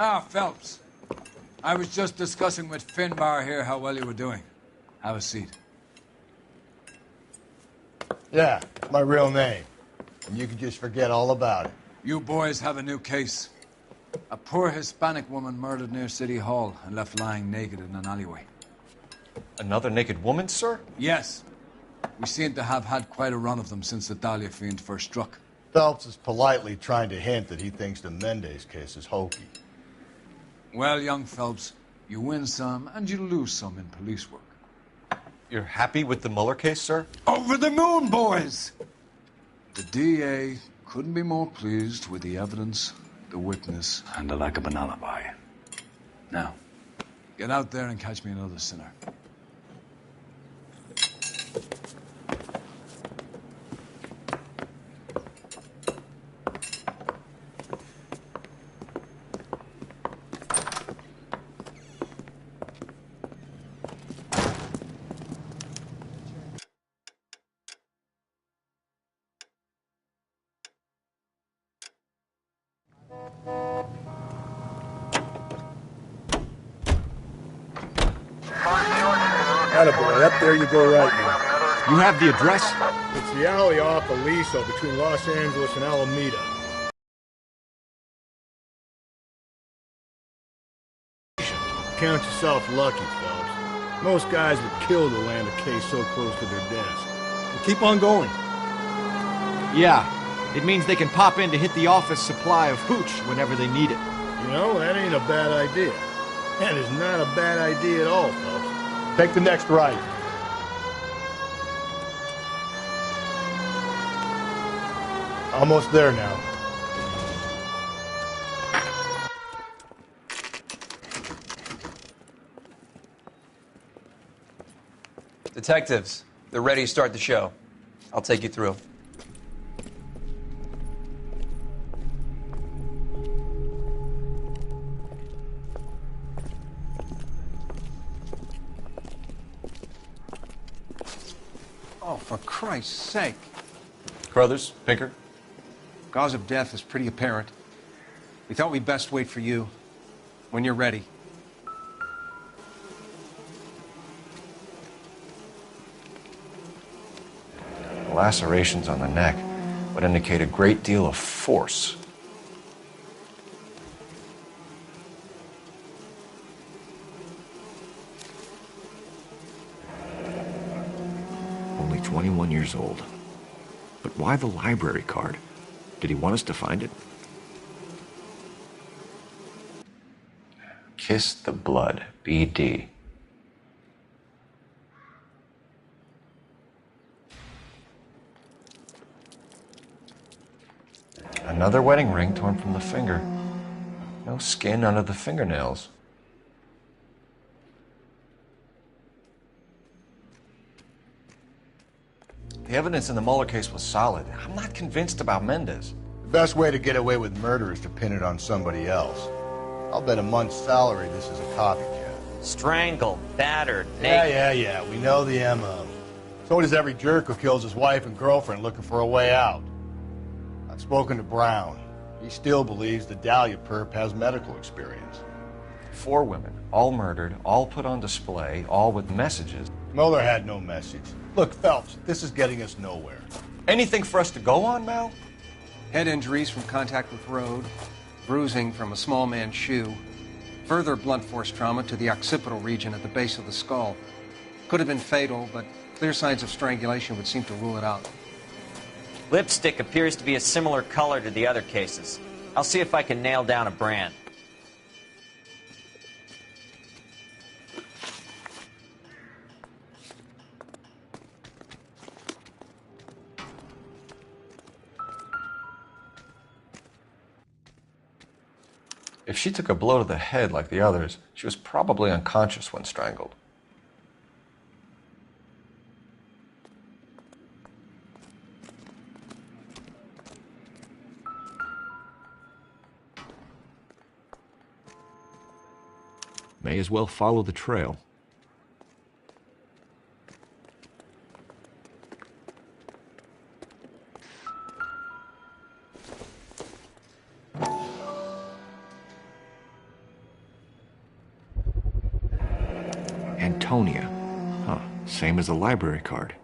Ah, Phelps. I was just discussing with Finbar here how well you were doing. Have a seat. Yeah, my real name. And you can just forget all about it. You boys have a new case. A poor Hispanic woman murdered near City Hall and left lying naked in an alleyway. Another naked woman, sir? Yes. We seem to have had quite a run of them since the Dahlia fiend first struck. Phelps is politely trying to hint that he thinks the Mendez case is hokey. Well, young Phelps, you win some and you lose some in police work. You're happy with the Mueller case, sir? Over the moon, boys! The DA couldn't be more pleased with the evidence, the witness, and the lack of an alibi. Now, get out there and catch me another sinner. Attaboy, up there you go right now. You have the address? It's the alley off Aliso between Los Angeles and Alameda. Count yourself lucky, Phelps. Most guys would kill to land a case so close to their desk. But keep on going. Yeah, it means they can pop in to hit the office supply of hooch whenever they need it. You know, that ain't a bad idea. That is not a bad idea at all, Phelps. Take the next right. Almost there now. Detectives, they're ready to start the show. I'll take you through. Oh, for Christ's sake. Carruthers, Pinker. Cause of death is pretty apparent. We thought we'd best wait for you. When you're ready. The lacerations on the neck would indicate a great deal of force. Only 21 years old. But why the library card? Did he want us to find it? Kiss the Blood, BD. Another wedding ring torn from the finger. No skin under the fingernails. The evidence in the Mueller case was solid. I'm not convinced about Mendez. The best way to get away with murder is to pin it on somebody else. I'll bet a month's salary this is a copycat. Strangled, battered, naked. Yeah. We know the M.O. So does every jerk who kills his wife and girlfriend looking for a way out. I've spoken to Brown. He still believes the Dahlia perp has medical experience. 4 women, all murdered, all put on display, all with messages. Mueller had no message. Look, Phelps, this is getting us nowhere. Anything for us to go on, Mal? Head injuries from contact with road, bruising from a small man's shoe, further blunt force trauma to the occipital region at the base of the skull. Could have been fatal, but clear signs of strangulation would seem to rule it out. Lipstick appears to be a similar color to the other cases. I'll see if I can nail down a brand. If she took a blow to the head like the others, she was probably unconscious when strangled. May as well follow the trail. Antonia. Huh, same as the library card.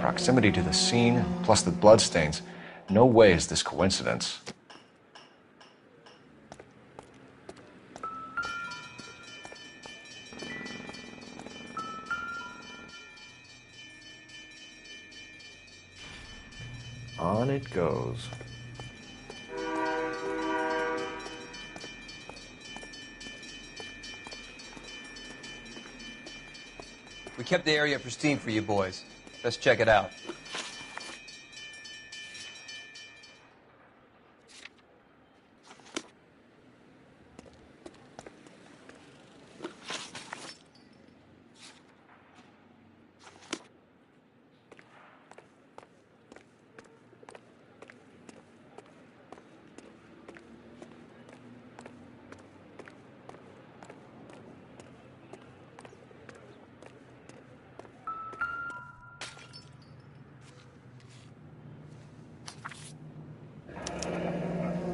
Proximity to the scene, plus the bloodstains. No way is this coincidence. On it goes. We kept the area pristine for you boys. Let's check it out.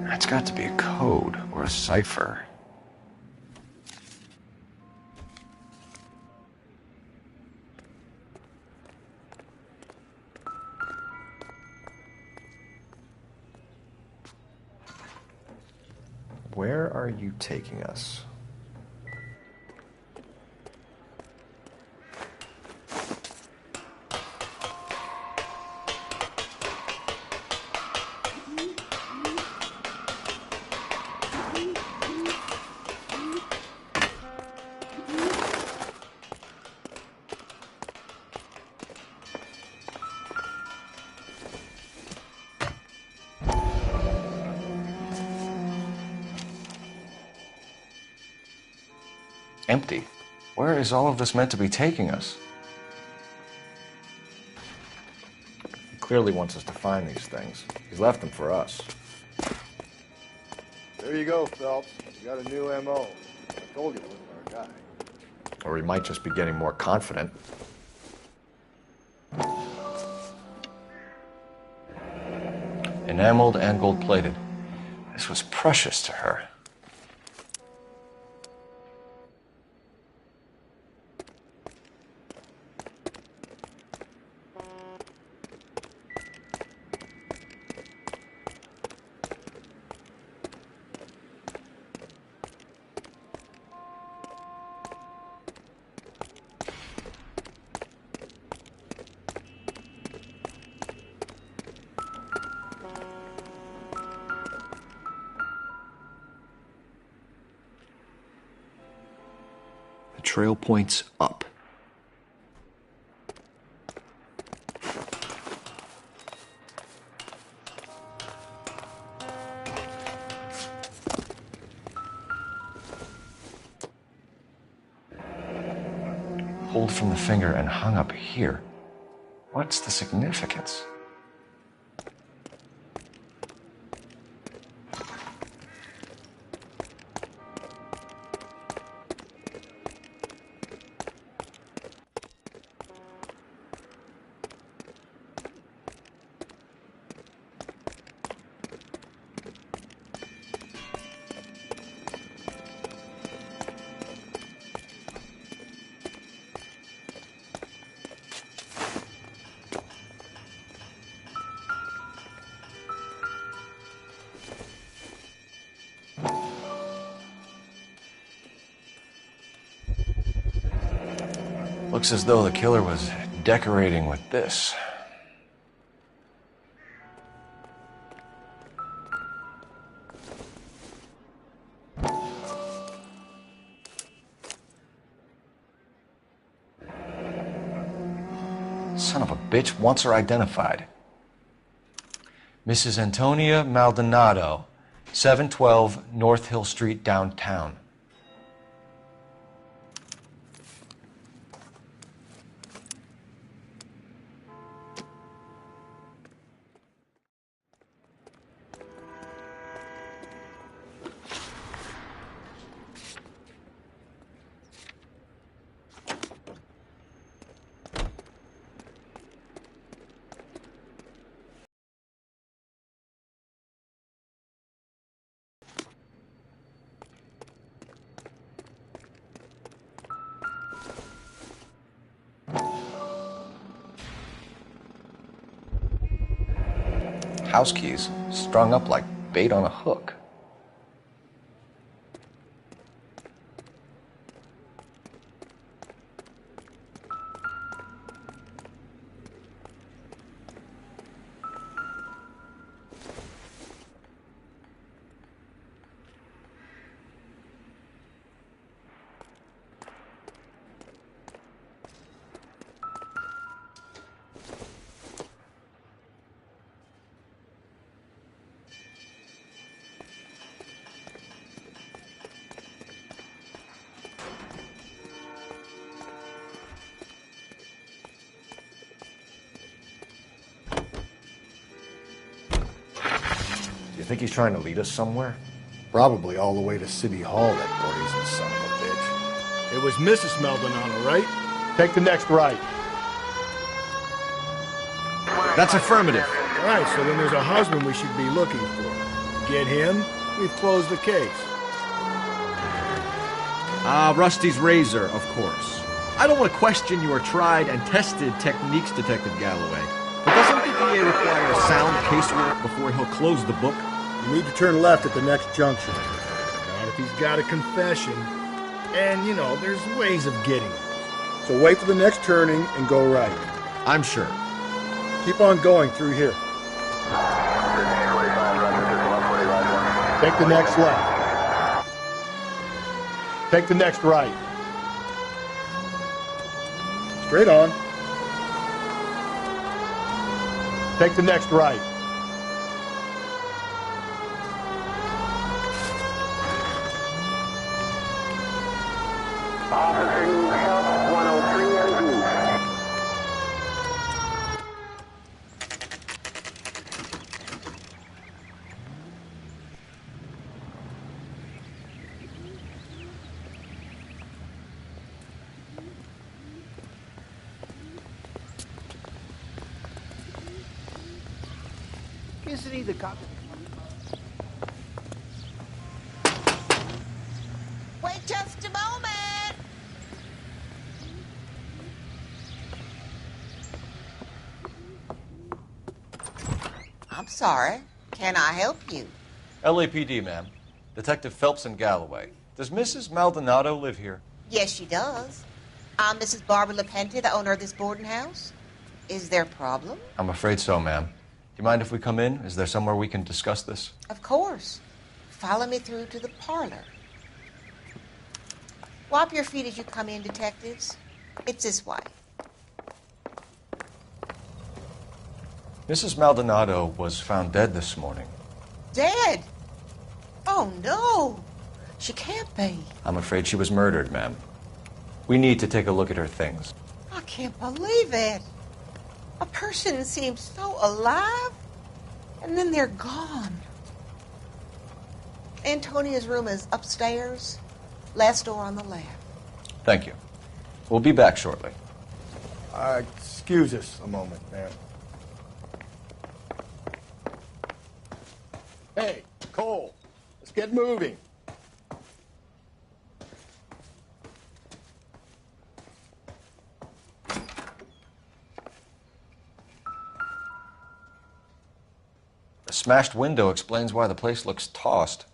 It's got to be a code or a cipher. Where are you taking us? Empty. Where is all of this meant to be taking us? He clearly wants us to find these things. He's left them for us. There you go, Phelps. You got a new M.O. I told you it wasn't our guy. Or he might just be getting more confident. Enameled and gold-plated. This was precious to her. Trail points up. Pulled from the finger and hung up here. What's the significance? Looks as though the killer was decorating with this. Son of a bitch wants her identified. Mrs. Antonia Maldonado, 712 North Hill Street, downtown. House keys strung up like bait on a hook. Do you think he's trying to lead us somewhere? Probably all the way to City Hall, that brazen son of a bitch. It was Mrs. Maldonado, right? Take the next right. That's affirmative. All right, so then there's a husband we should be looking for. Get him, we've closed the case. Rusty's razor, of course. I don't want to question your tried and tested techniques, Detective Galloway. But doesn't the DA require sound casework before he'll close the book? You need to turn left at the next junction. Not if he's got a confession. And, you know, there's ways of getting it. So wait for the next turning and go right. I'm sure. Keep on going through here. Take the next left. Take the next right. Straight on. Take the next right. Isn't he the cop? Wait just a moment. I'm sorry. Can I help you? LAPD, ma'am. Detective Phelps and Galloway. Does Mrs. Maldonado live here? Yes, she does. I'm Mrs. Barbara LaPente, the owner of this boarding house. Is there a problem? I'm afraid so, ma'am. Do you mind if we come in? Is there somewhere we can discuss this? Of course. Follow me through to the parlor. Wipe your feet as you come in, detectives. It's this way. Mrs. Maldonado was found dead this morning. Dead? Oh, no. She can't be. I'm afraid she was murdered, ma'am. We need to take a look at her things. I can't believe it. A person seems so alive, and then they're gone. Antonia's room is upstairs, last door on the left. Thank you. We'll be back shortly. Excuse us a moment, ma'am. Hey, Cole, let's get moving. The smashed window explains why the place looks tossed.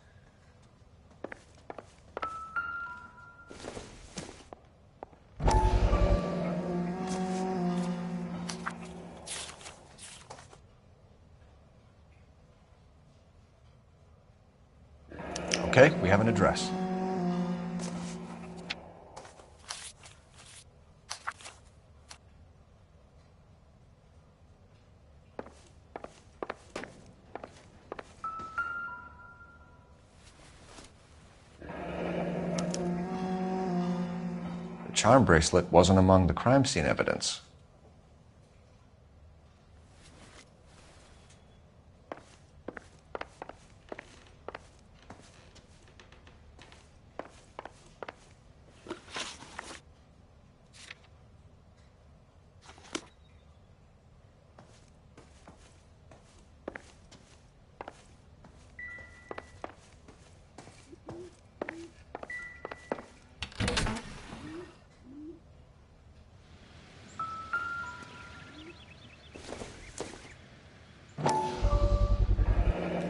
Okay, we have an address. charm bracelet wasn't among the crime scene evidence.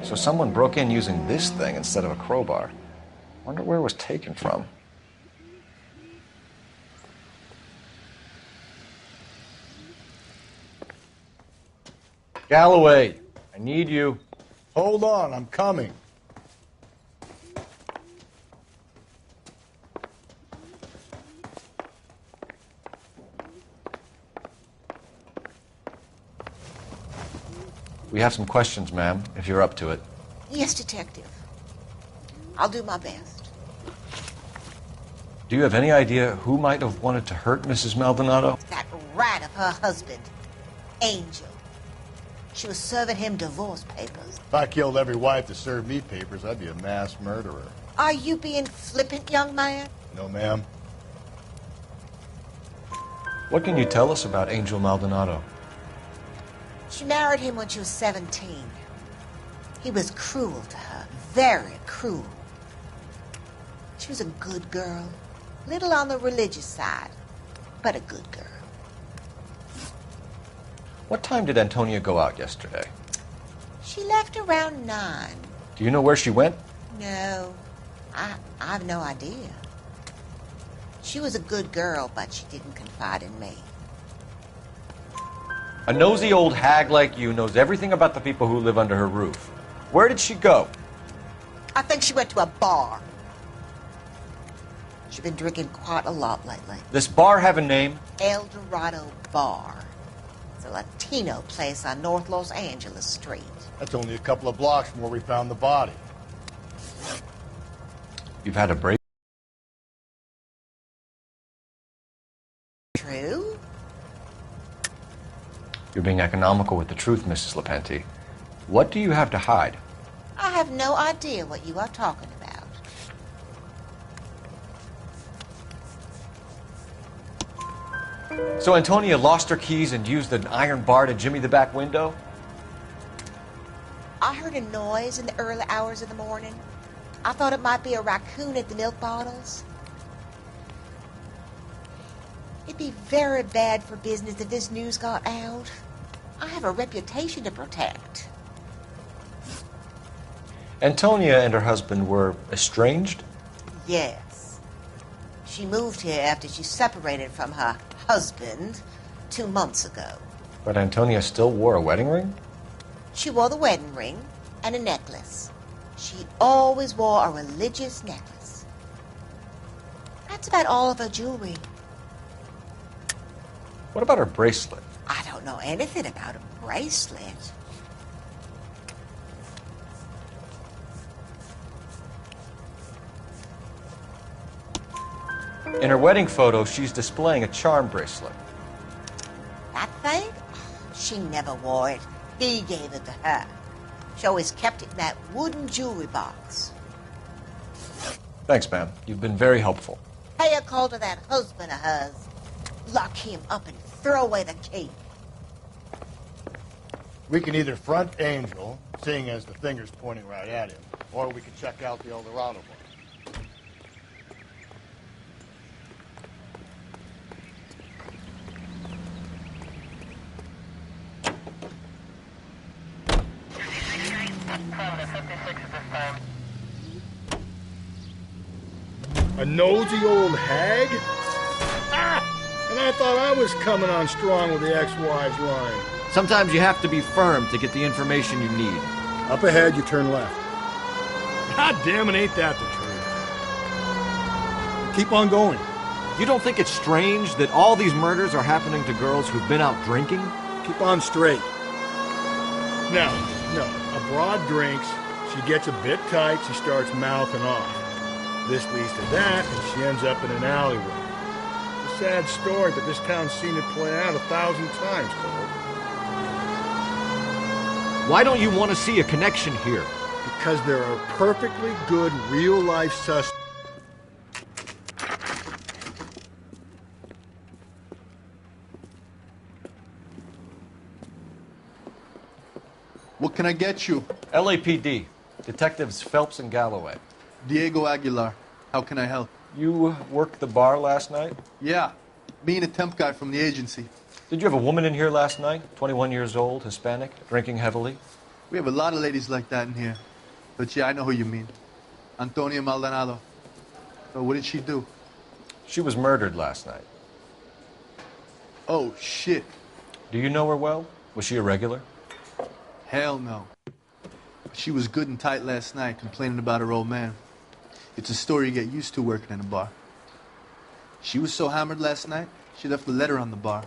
So someone broke in using this thing instead of a crowbar. Wonder where it was taken from. Galloway, I need you. Hold on, I'm coming. We have some questions, ma'am, if you're up to it. Yes, Detective. I'll do my best. Do you have any idea who might have wanted to hurt Mrs. Maldonado? That rat of her husband, Angel. She was serving him divorce papers. If I killed every wife that served me papers, I'd be a mass murderer. Are you being flippant, young man? No, ma'am. What can you tell us about Angel Maldonado? She married him when she was 17. He was cruel to her, very cruel. She was a good girl, little on the religious side, but a good girl. What time did Antonia go out yesterday? She left around 9. Do you know where she went? No, I have no idea. She was a good girl, but she didn't confide in me. A nosy old hag like you knows everything about the people who live under her roof. Where did she go? I think she went to a bar. She's been drinking quite a lot lately. This bar have a name? El Dorado Bar. It's a Latino place on North Los Angeles Street. That's only a couple of blocks from where we found the body. You've had a break? True. You're being economical with the truth, Mrs. Lepenti. What do you have to hide? I have no idea what you are talking about. So Antonia lost her keys and used an iron bar to jimmy the back window? I heard a noise in the early hours of the morning. I thought it might be a raccoon at the milk bottles. It'd be very bad for business if this news got out. I have a reputation to protect. Antonia and her husband were estranged? Yes. She moved here after she separated from her husband 2 months ago. But Antonia still wore a wedding ring? She wore the wedding ring and a necklace. She always wore a religious necklace. That's about all of her jewelry. What about her bracelet? I don't know anything about a bracelet. In her wedding photo, she's displaying a charm bracelet. That thing? She never wore it. He gave it to her. She always kept it in that wooden jewelry box. Thanks, ma'am. You've been very helpful. Pay a call to that husband of hers. Lock him up and throw away the key. We can either front Angel, seeing as the finger's pointing right at him, or we can check out the El Dorado one. A nosy old hag? Ah! And I thought I was coming on strong with the ex-wives line. Sometimes you have to be firm to get the information you need. Up ahead, you turn left. God damn it, ain't that the truth? Keep on going. You don't think it's strange that all these murders are happening to girls who've been out drinking? Keep on straight. No. A broad drinks, she gets a bit tight, she starts mouthing off. This leads to that, and she ends up in an alleyway. Sad story, but this town's seen it play out 1,000 times, Cole. Why don't you want to see a connection here? Because there are perfectly good real-life suspects. What can I get you? LAPD. Detectives Phelps and Galloway. Diego Aguilar. How can I help? You worked the bar last night? Yeah. Me and a temp guy from the agency. Did you have a woman in here last night? 21 years old, Hispanic, drinking heavily? We have a lot of ladies like that in here. But yeah, I know who you mean. Antonia Maldonado. So what did she do? She was murdered last night. Oh, shit. Do you know her well? Was she a regular? Hell no. She was good and tight last night, complaining about her old man. It's a story you get used to working in a bar. She was so hammered last night, she left a letter on the bar.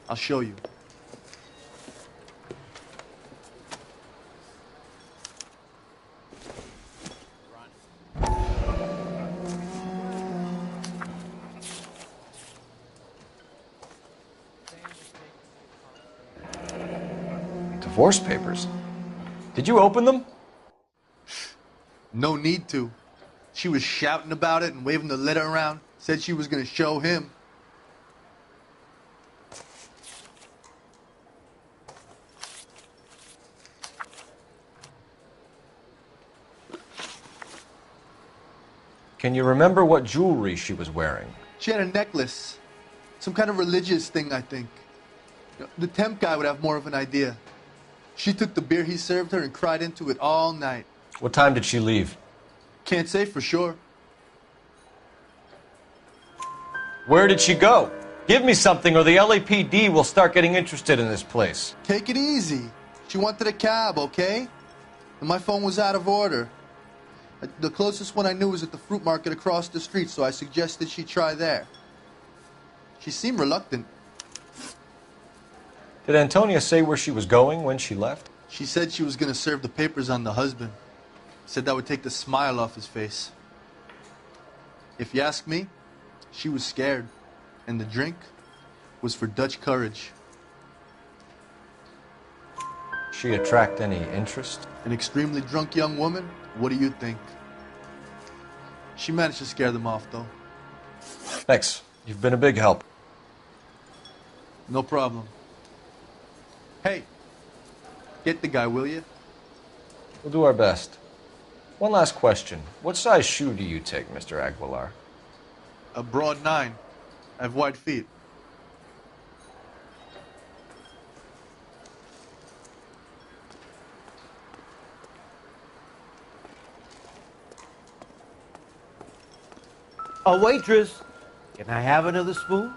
I'll show you. Divorce papers. Did you open them? No need to. She was shouting about it and waving the letter around. Said she was going to show him. Can you remember what jewelry she was wearing? She had a necklace. Some kind of religious thing, I think. The temp guy would have more of an idea. She took the beer he served her and cried into it all night. What time did she leave? Can't say for sure. Where did she go? Give me something or the LAPD will start getting interested in this place. Take it easy. She wanted a cab, okay? And my phone was out of order. The closest one I knew was at the fruit market across the street, so I suggested she try there. She seemed reluctant. Did Antonia say where she was going when she left? She said she was going to serve the papers on the husband. Said that would take the smile off his face. If you ask me, she was scared. And the drink was for Dutch courage. She attract any interest? An extremely drunk young woman? What do you think? She managed to scare them off, though. Thanks. You've been a big help. No problem. Hey, get the guy, will you? We'll do our best. One last question. What size shoe do you take, Mr. Aguilar? A broad 9. I have wide feet. A waitress, can I have another spoon?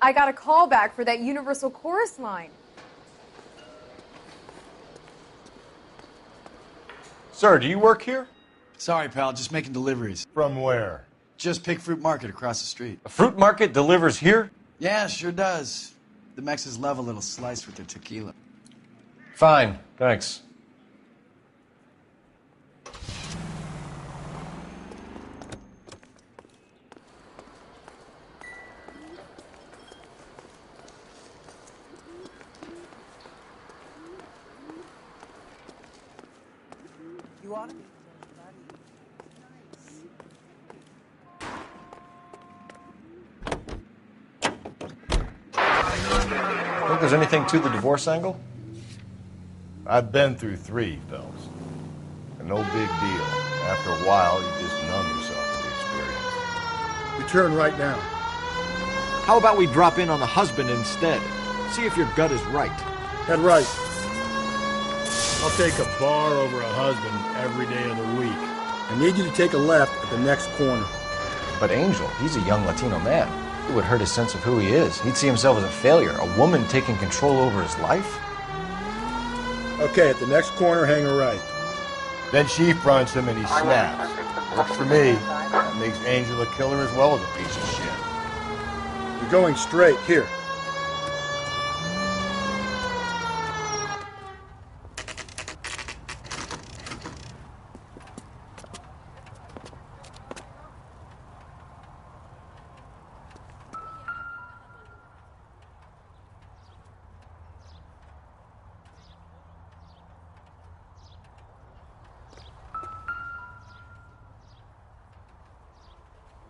I got a call back for that Universal Chorus line. Sir, do you work here? Sorry, pal, just making deliveries. From where? Just Pig Fruit Market across the street. A fruit market delivers here? Yeah, sure does. The Mexes love a little slice with their tequila. Fine, thanks. You ought to be. Think there's anything to the divorce angle? I've been through 3, Phelps. And no big deal. After a while, you just numb yourself to the experience. You turn right now. How about we drop in on the husband instead? See if your gut is right. Head right. I'll take a bar over a husband every day of the week. I need you to take a left at the next corner. But Angel, he's a young Latino man. It would hurt his sense of who he is. He'd see himself as a failure. A woman taking control over his life? Okay, at the next corner, hang a right. Then she fronts him and he snaps. Works for me. That makes Angel a killer as well as a piece of shit. You're going straight. Here.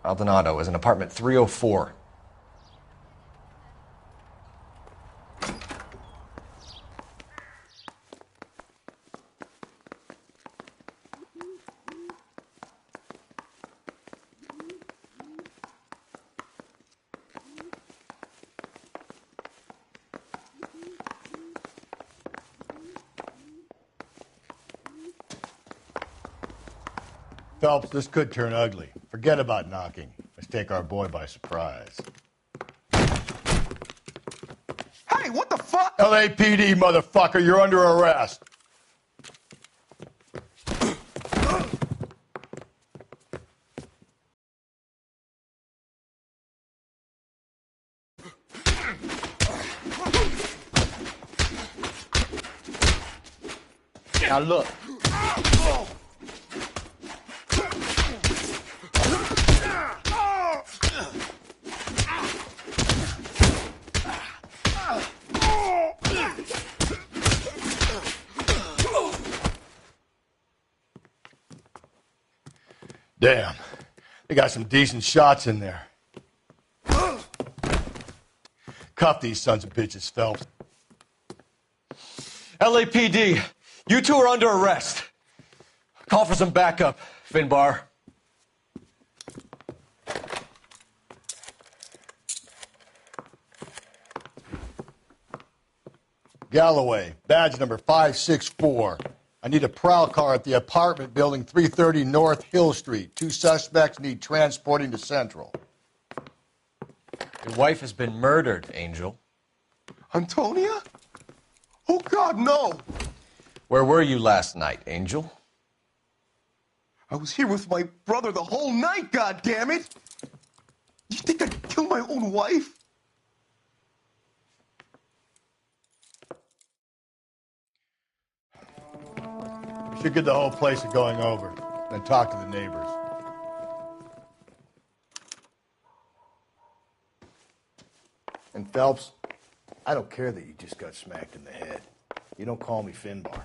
Maldonado is in apartment 304. Phelps, this could turn ugly. Forget about knocking. Let's take our boy by surprise. Hey, what the fuck? LAPD, motherfucker, you're under arrest. Now look. Damn. They got some decent shots in there. Cuff these sons of bitches, Phelps. LAPD, you two are under arrest. Call for some backup, Finbar. Galloway, badge number 564. I need a prowl car at the apartment building 330 North Hill Street. 2 suspects need transporting to Central. Your wife has been murdered, Angel. Antonia? Oh, God, no. Where were you last night, Angel? I was here with my brother the whole night, goddammit! You think I'd kill my own wife? We should get the whole place a going over, then talk to the neighbors. And Phelps, I don't care that you just got smacked in the head. You don't call me Finbar.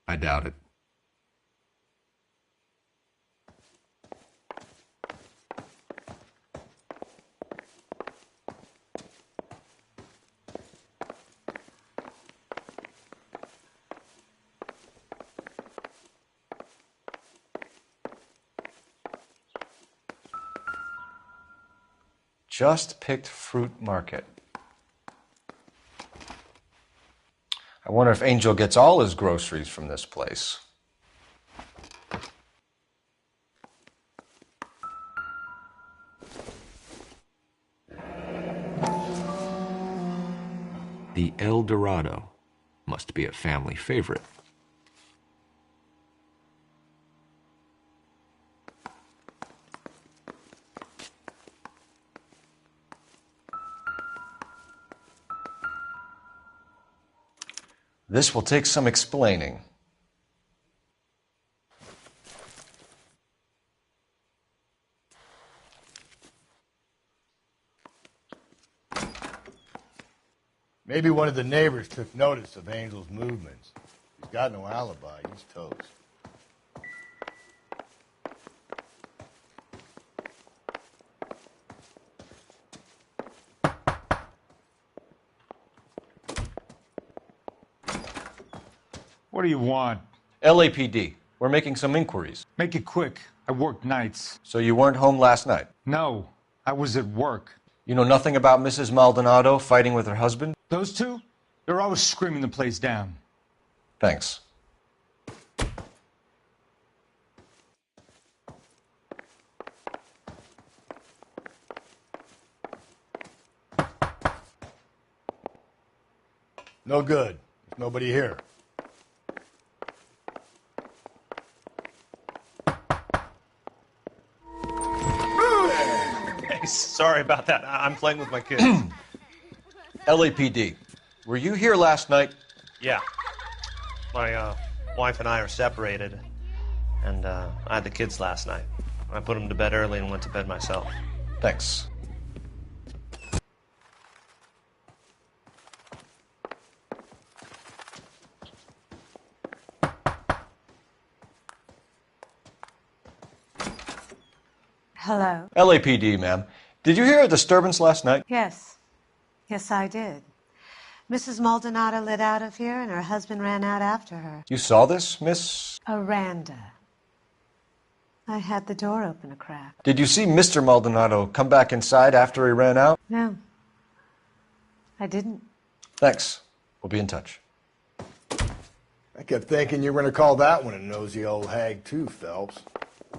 I doubt it. Just picked fruit market. I wonder if Angel gets all his groceries from this place. The El Dorado must be a family favorite. This will take some explaining. Maybe one of the neighbors took notice of Angel's movements. He's got no alibi. He's toast. What do you want? LAPD. We're making some inquiries. Make it quick. I work nights. So you weren't home last night? No, I was at work. You know nothing about Mrs. Maldonado fighting with her husband? Those two? They're always screaming the place down. Thanks. No good. There's nobody here. Hey, sorry about that. I'm playing with my kids. LAPD. Were you here last night? Yeah. My wife and I are separated, and I had the kids last night. I put him to bed early and went to bed myself. Thanks. Hello? LAPD, ma'am. Did you hear a disturbance last night? Yes. Yes, I did. Mrs. Maldonado lit out of here, and her husband ran out after her. You saw this, Miss? Aranda. I had the door open a crack. Did you see Mr. Maldonado come back inside after he ran out? No. I didn't. Thanks. We'll be in touch. I kept thinking you were going to call that one a nosy old hag, too, Phelps.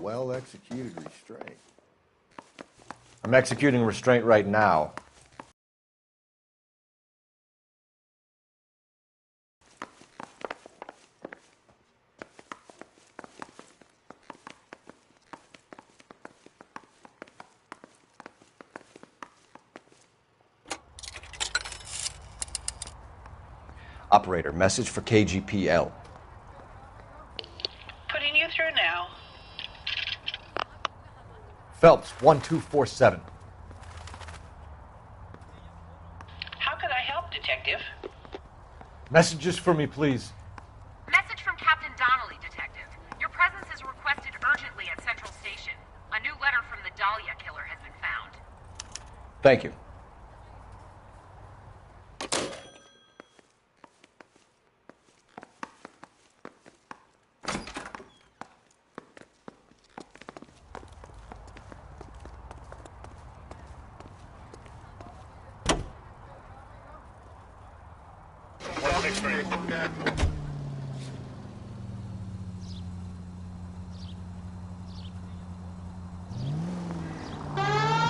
Well-executed restraint. I'm executing restraint right now. Operator, message for KGPL. Putting you through now. Phelps, 1247. How could I help, Detective? Messages for me, please. Message from Captain Donnelly, Detective. Your presence is requested urgently at Central Station. A new letter from the Dahlia killer has been found. Thank you.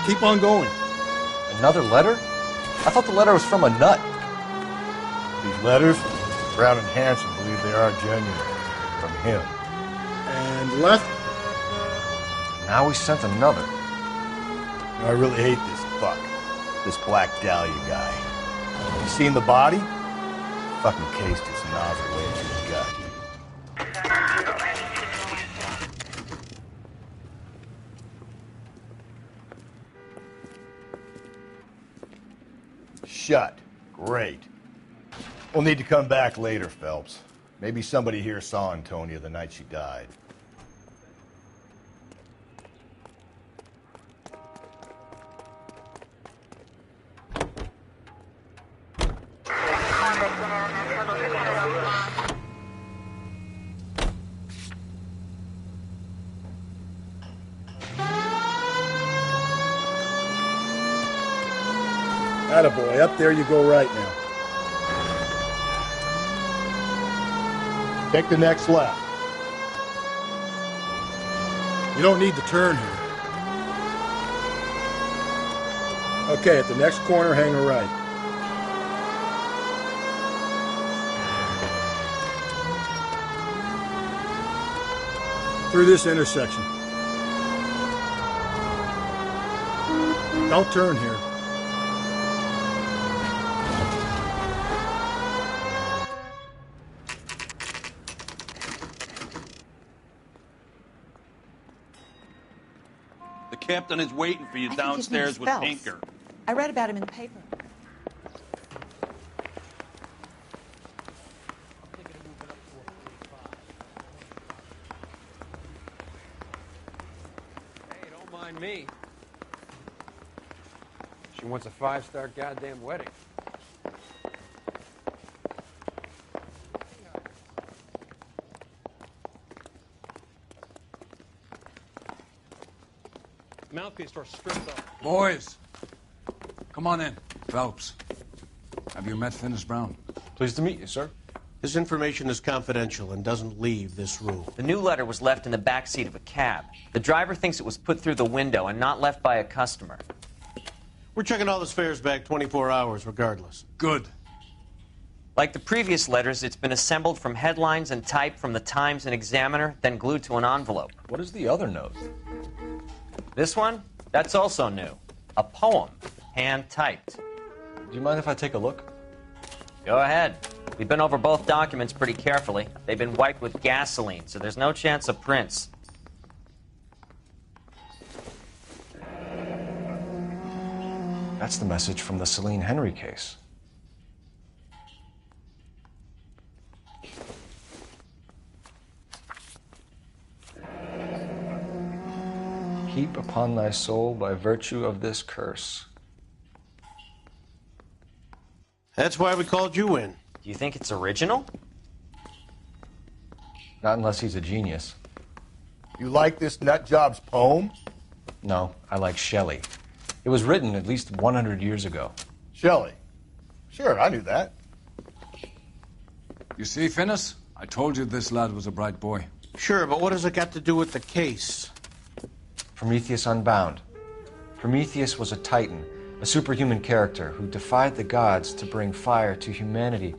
Keep on going. Another letter? I thought the letter was from a nut. These letters, Brown and Hanson believe they are genuine. From him. And left? Now he sent another. I really hate this fuck. This Black Dahlia guy. You seen the body? Fucking cased his nozzle way into his gut. Shut. Great. We'll need to come back later, Phelps. Maybe somebody here saw Antonia the night she died. Attaboy, up there you go right now. Take the next left. You don't need to turn here. Okay, at the next corner, hang a right. Through this intersection. Don't turn here. The captain is waiting for you downstairs with Pinker. I read about him in the paper. Hey, don't mind me. She wants a 5-star goddamn wedding. Mouthpiece store stripped off. Boys, come on in. Phelps, have you met Finis Brown? Pleased to meet you, sir. This information is confidential and doesn't leave this room. The new letter was left in the back seat of a cab. The driver thinks it was put through the window and not left by a customer. We're checking all the fares back 24 hours regardless. Good. Like the previous letters, it's been assembled from headlines and typed from the Times and Examiner, then glued to an envelope. What is the other note? This one? That's also new. A poem, hand-typed. Do you mind if I take a look? Go ahead. We've been over both documents pretty carefully. They've been wiped with gasoline, so there's no chance of prints. That's the message from the Celine Henry case. Heap upon thy soul by virtue of this curse. That's why we called you in. Do you think it's original? Not unless he's a genius. You like this nutjob's poem? No, I like Shelley. It was written at least 100 years ago. Shelley? Sure, I knew that. You see, Finnis? I told you this lad was a bright boy. Sure, but what has it got to do with the case? Prometheus Unbound. Prometheus was a titan, a superhuman character who defied the gods to bring fire to humanity.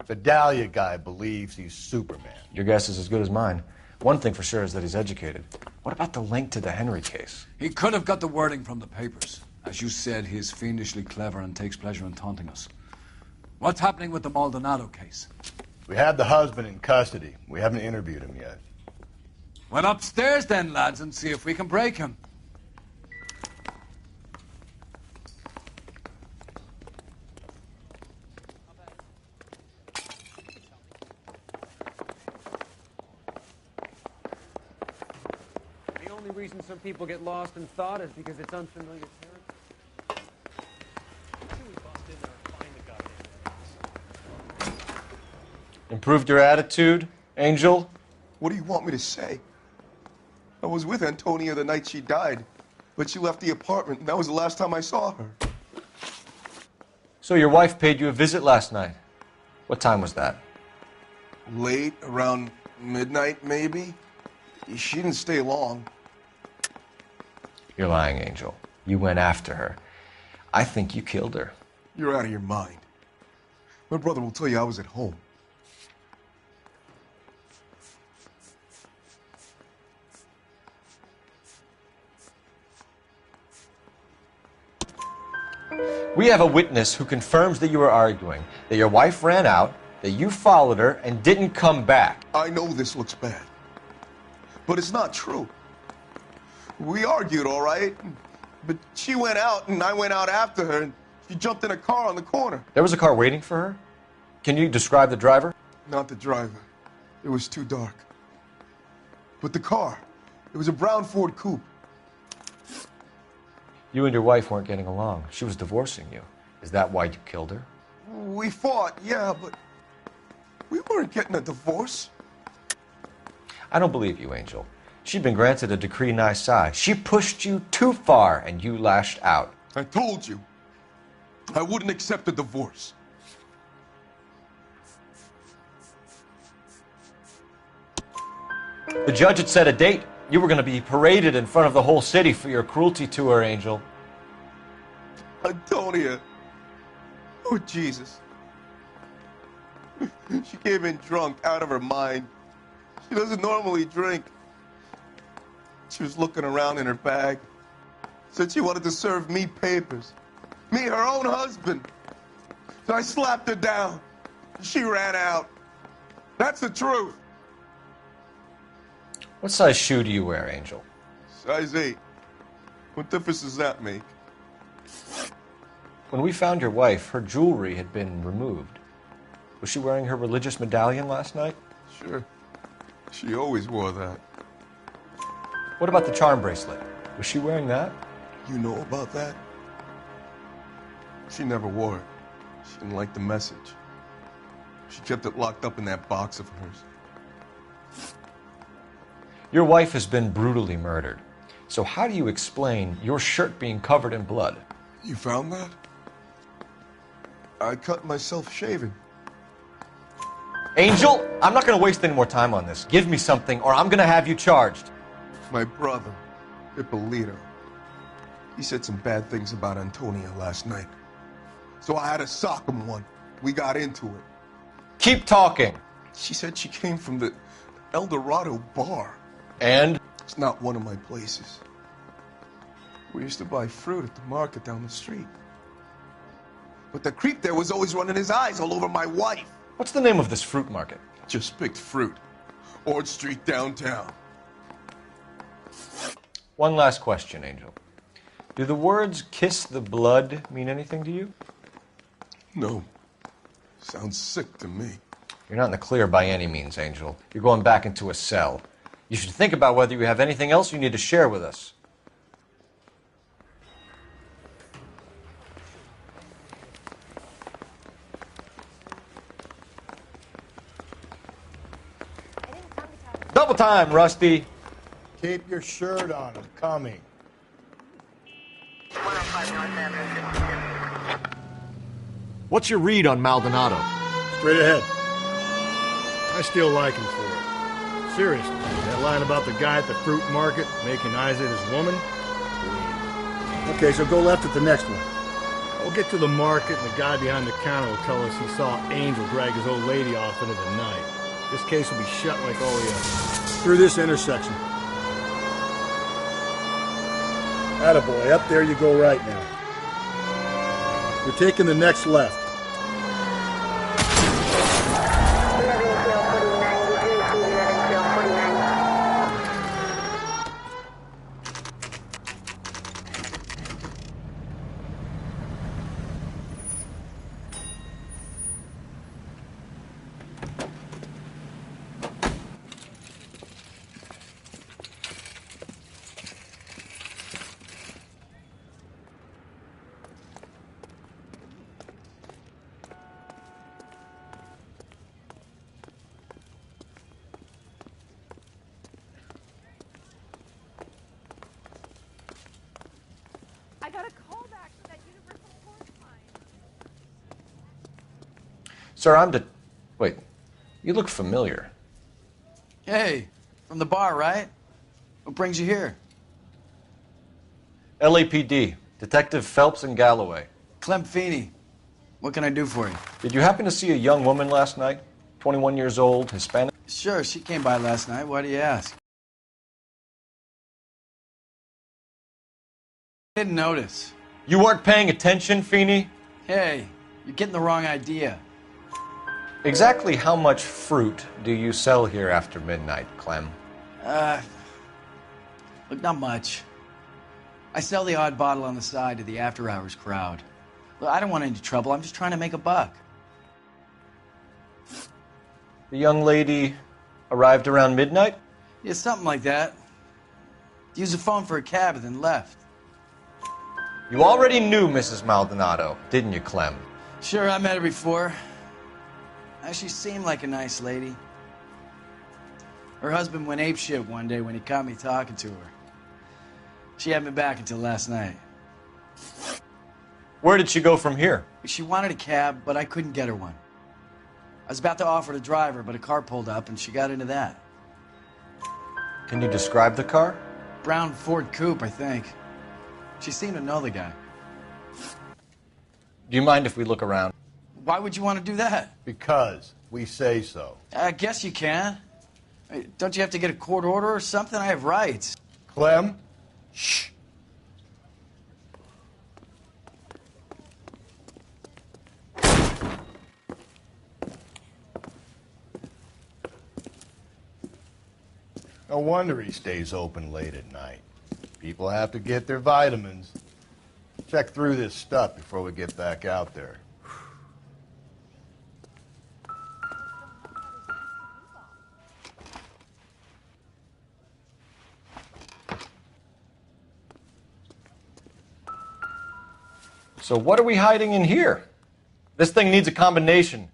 The Dahlia guy believes he's Superman. Your guess is as good as mine. One thing for sure is that he's educated. What about the link to the Henry case? He could have got the wording from the papers. As you said, he is fiendishly clever and takes pleasure in taunting us. What's happening with the Maldonado case? We have the husband in custody. We haven't interviewed him yet. Well, upstairs then, lads, and see if we can break him. The only reason some people get lost in thought is because it's unfamiliar territory. Improved your attitude, Angel? What do you want me to say? I was with Antonia the night she died, but she left the apartment, and that was the last time I saw her. So your wife paid you a visit last night. What time was that? Late, around midnight, maybe? She didn't stay long. You're lying, Angel. You went after her. I think you killed her. You're out of your mind. My brother will tell you I was at home. We have a witness who confirms that you were arguing, that your wife ran out, that you followed her, and didn't come back. I know this looks bad, but it's not true. We argued, all right, but she went out, and I went out after her, and she jumped in a car on the corner. There was a car waiting for her? Can you describe the driver? Not the driver. It was too dark. But the car, it was a brown Ford coupe. You and your wife weren't getting along. She was divorcing you. Is that why you killed her? We fought, yeah, but we weren't getting a divorce. I don't believe you, Angel. She'd been granted a decree nisi. She pushed you too far, and you lashed out. I told you, I wouldn't accept a divorce. The judge had set a date. You were going to be paraded in front of the whole city for your cruelty to her, Angel. Antonia. Oh, Jesus. She came in drunk, out of her mind. She doesn't normally drink. She was looking around in her bag. Said she wanted to serve me papers. Me, her own husband. So I slapped her down. She ran out. That's the truth. What size shoe do you wear, Angel? Size 8. What difference does that make? When we found your wife, her jewelry had been removed. Was she wearing her religious medallion last night? Sure. She always wore that. What about the charm bracelet? Was she wearing that? You know about that? She never wore it. She didn't like the message. She kept it locked up in that box of hers. Your wife has been brutally murdered. So how do you explain your shirt being covered in blood? You found that? I cut myself shaving. Angel, I'm not going to waste any more time on this. Give me something or I'm going to have you charged. My brother, Ippolito, he said some bad things about Antonia last night. So I had to sock him one. We got into it. Keep talking. She said she came from the El Dorado bar. And? It's not one of my places. We used to buy fruit at the market down the street. But the creep there was always running his eyes all over my wife. What's the name of this fruit market? Just picked fruit. Ord Street downtown. One last question, Angel. Do the words kiss the blood mean anything to you? No. Sounds sick to me. You're not in the clear by any means, Angel. You're going back into a cell. You should think about whether you have anything else you need to share with us. Double time, Rusty. Keep your shirt on. I'm coming. What's your read on Maldonado? Straight ahead. I still like him for it. Seriously, that line about the guy at the fruit market making Isaac his woman? Okay, so go left at the next one. We'll get to the market, and the guy behind the counter will tell us he saw Angel drag his old lady off into the night. This case will be shut like all the others. Through this intersection. Attaboy, up there you go right now. You're taking the next left. I got a call back for that universal course line. Sir, Wait, you look familiar. Hey, from the bar, right? What brings you here? LAPD, Detective Phelps and Galloway. Clem Feeney. What can I do for you? Did you happen to see a young woman last night? 21 years old, Hispanic? Sure, she came by last night. Why do you ask? Didn't notice. You weren't paying attention, Feeney? Hey, you're getting the wrong idea. Exactly how much fruit do you sell here after midnight, Clem? Look, not much. I sell the odd bottle on the side to the after-hours crowd. Look, I don't want any trouble. I'm just trying to make a buck. The young lady arrived around midnight? Yeah, something like that. Used the phone for a cab and then left. You already knew Mrs. Maldonado, didn't you, Clem? Sure, I met her before. She seemed like a nice lady. Her husband went apeshit one day when he caught me talking to her. She had me back until last night. Where did she go from here? She wanted a cab, but I couldn't get her one. I was about to offer to drive her, but a car pulled up and she got into that. Can you describe the car? Brown Ford Coupe, I think. She seemed to know the guy. Do you mind if we look around? Why would you want to do that? Because we say so. I guess you can. Don't you have to get a court order or something? I have rights. Clem? Shh. No wonder he stays open late at night. People have to get their vitamins. Check through this stuff before we get back out there. So what are we hiding in here? This thing needs a combination.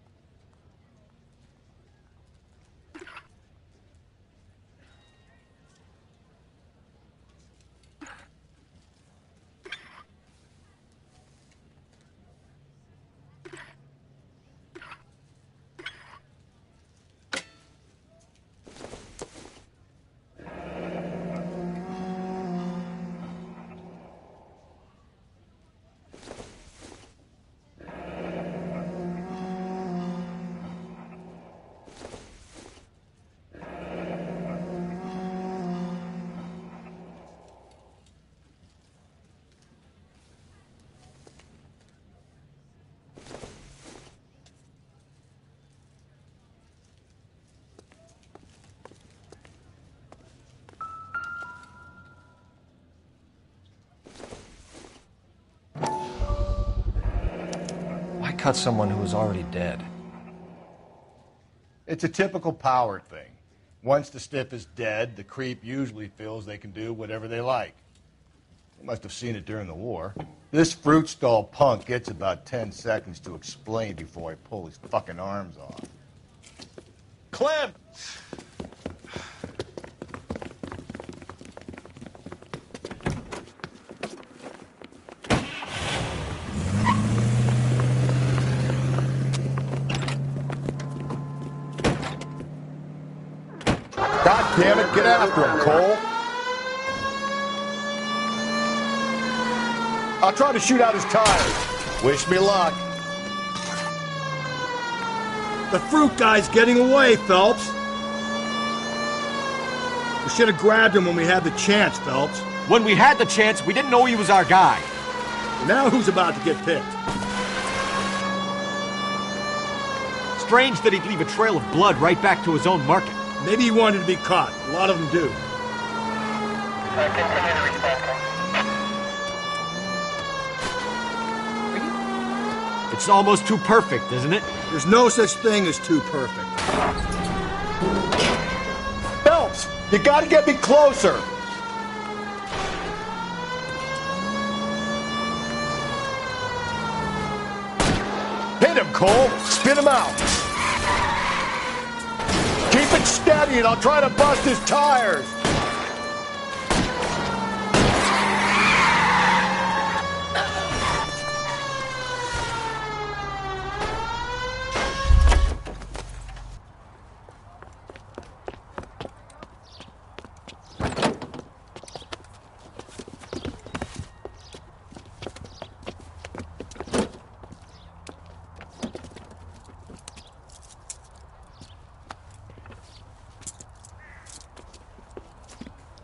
cut someone who was already dead? It's a typical power thing. Once the stiff is dead, the creep usually feels they can do whatever they like. You must have seen it during the war. This fruit stall punk gets about 10 seconds to explain before I pull his fucking arms off. Clem! God damn it, get after him, Cole. I'll try to shoot out his tires. Wish me luck. The fruit guy's getting away, Phelps. We should have grabbed him when we had the chance, Phelps. When we had the chance, we didn't know he was our guy. Now who's about to get picked? Strange that he'd leave a trail of blood right back to his own market. Maybe he wanted to be caught. A lot of them do. Continue to respond. It's almost too perfect, isn't it? There's no such thing as too perfect. Phelps, you gotta get me closer. Hit him, Cole. Spin him out. Keep it steady and I'll try to bust his tires.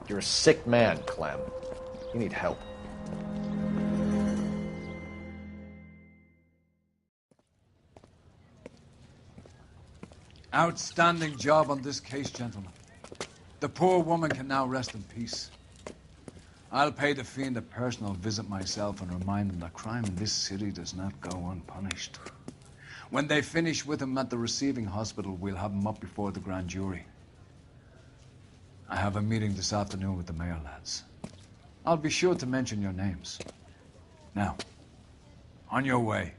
You're a sick man, Clem. You need help. Outstanding job on this case, gentlemen. The poor woman can now rest in peace. I'll pay the fiend a personal visit myself and remind him that crime in this city does not go unpunished. When they finish with him at the receiving hospital, we'll have him up before the grand jury. I have a meeting this afternoon with the mayor lads. I'll be sure to mention your names. Now, on your way.